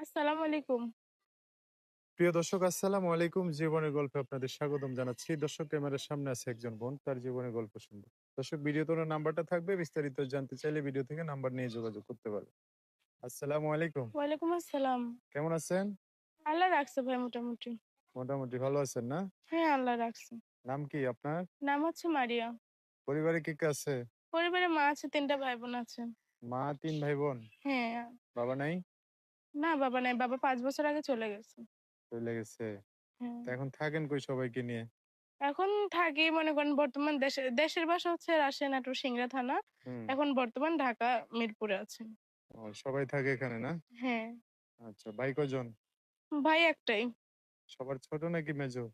আসসালামু আলাইকুম। প্রিয় দর্শক আসসালামু আলাইকুম। জীবনের গল্পে আপনাদের স্বাগতম জানাচ্ছি। দর্শক ক্যামেরার সামনে আছে একজন বোন, তার জীবনের গল্প শুনবো। দর্শক ভিডিওতে ওনার নাম্বারটা থাকবে, বিস্তারিত জানতে চাইলে ভিডিও থেকে নাম্বার নিয়ে যোগাযোগ করতে পারবে। আসসালামু আলাইকুম। ওয়ালাইকুম আসসালাম। কেমন আছেন? আল্লাহ রাখছে ভাই মোটামুটি। মোটামুটি ভালো আছেন না? হ্যাঁ, আল্লাহ রাখছে। নাম কি আপনার? নাম হচ্ছে মারিয়া। পরিবারে কে কে আছে? পরিবারে মা আছে, ৩ টা ভাই বোন আছে। মা ৩ ভাই বোন। হ্যাঁ। বাবা নাই? না বাবা নাই। বাবা ৫ বছর আগে চলে গেছে। চলে গেছে। হ্যাঁ। তা এখন থাকেন কই সবাইকে নিয়ে? এখন থাকি মনে করেন বর্তমান দেশের বাসা হচ্ছে রাজশাহী নাটোর সিংড়া থানা। হুম। এখন বর্তমান ঢাকা মিরপুরে আছি। ও সবাই থাকে এখানে না? হ্যাঁ। আচ্ছা, ভাই কয়জন? ভাই একটাই। সবার ছোট নাকি মেজো?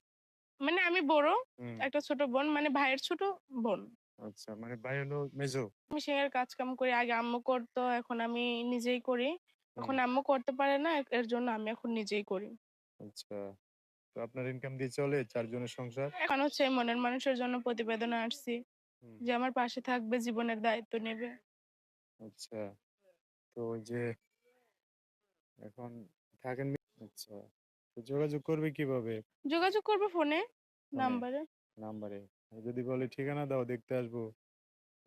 মানে আমি বড়, হুম। একটা ছোট বোন মানে ভাইয়ের ছোট বোন। আচ্ছা, মানে ভাই হলো মেজো? আমি সিংড়ার কাজ-কাম করি। আগে আম্মু করতো, এখন আমি নিজেই করি। হুম। এখন আম্মু করতে পারে না, এর জন্য আমি এখন নিজেই করি। আচ্ছা। তো আপনার ইনকাম দিয়ে চলে ৪ জনের সংসার? এখন হচ্ছে মনের মানুষের জন্য প্রতিবেদনে আসছি হুম। যে আমার পাশে থাকবে, জীবনের দায়িত্ব নেবে। আচ্ছা। তো ওই যে এখন থাকেন আচ্ছা। তো যোগাযোগ করবে কিভাবে? যোগাযোগ করবে ফোনে, ফোনে? নাম্বারে। নাম্বারে? যদি বলে ঠিকানা দাও দেখতে আসবো।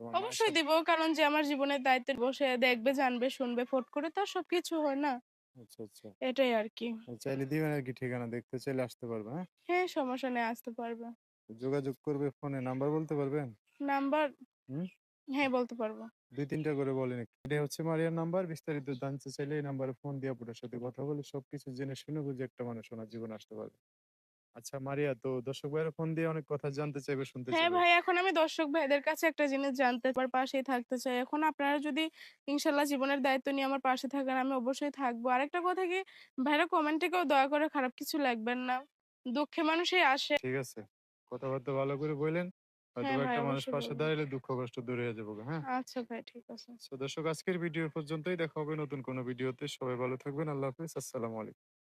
তোমার মায়ের অবশ্যই সাথে দিব, কারণ যে আমার জীবনের দায়িত্বে বসে দেখবে, জানবে, শুনবে, ফট করে তো আর সবকিছু হয় না। আচ্ছা, আচ্ছা। এটাই আরকি। চাইলে দিবেন আরকি ঠিকানা দেখতে চাইলে আসতে পারবে, হ্যাঁ? হ্যাঁ, সমস্যা নেই, আসতে পারবে। যোগাযোগ করবে ফোনে নাম্বার বলতে পারবেন? নাম্বার হুম? হ্যাঁ, বলতে পারবো। ২-৩ টা করে বলেন একটু। এটাই হচ্ছে মারিয়ার নাম্বার। বিস্তারিত জানতে চাইলে এই নাম্বারে ফোন দিয়ে আপুটার সাথে কথা বলে সবকিছু জেনে শুনে বুঝে একটা মানুষ ওনার জীবনে আসতে পারবে। আচ্ছা মারিয়া, তো দর্শক ভাইয়েরা ফোন দিয়ে অনেক কথা জানতে চাইবে, শুনতে হ্যাঁ চাইবে। ভাই, এখন আমি দর্শক ভাইদের কাছে একটা জিনিস জানতে আমার পাশেই থাকতে চাই। এখন আপনারা যদি ইনশাআল্লাহ জীবনের দায়িত্ব নিয়ে আমার পাশে থাকেন, আমি অবশ্যই থাকবো। আরেকটা কথা কি, ভাইরা কমেন্টে কেউ দয়া করে খারাপ কিছু লিখবেন না। দুঃখে মানুষই আসে। ঠিক আছে। কথাবার্তা ভালো করে বইলেন। হ্যাঁ হয়তোবা ভাই, একটা মানুষ অবশ্যই পাশে বলবো। দাঁড়াইলে দুঃখ কষ্ট দূর হয়ে যাবে, হ্যাঁ? আচ্ছা ভাই, ঠিক আছে। দর্শক আজকের ভিডিও পর্যন্তই। দেখা হবে নতুন কোনো ভিডিওতে। সবাই ভালো থাকবেন। আল্লাহ হাফেজ। আসসালামু আলাইকুম।